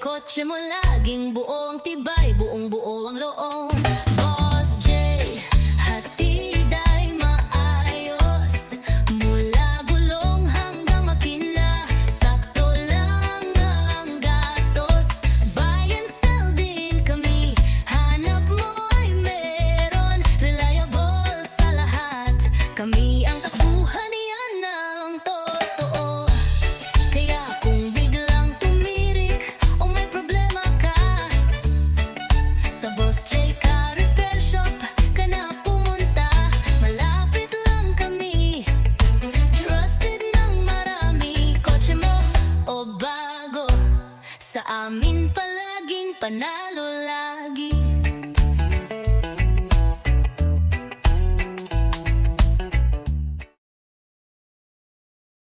kotse mo laging buo ang tibay, buong buo ang loob. Boss J, hatid ay maayos, mula gulong hanggang makina, sakto lang ang gastos. Buy and sell din kami, hanap mo ay meron, reliable sa lahat. Kami ang takbuhan yan ng totoo. Kaya kung biglang tumirik o may problema ka, sa Boss J Car Repair Shop ka na pumunta. Malapit lang kami, trusted ng marami. Kotse mo o bago, sa amin palaging panalo lagi.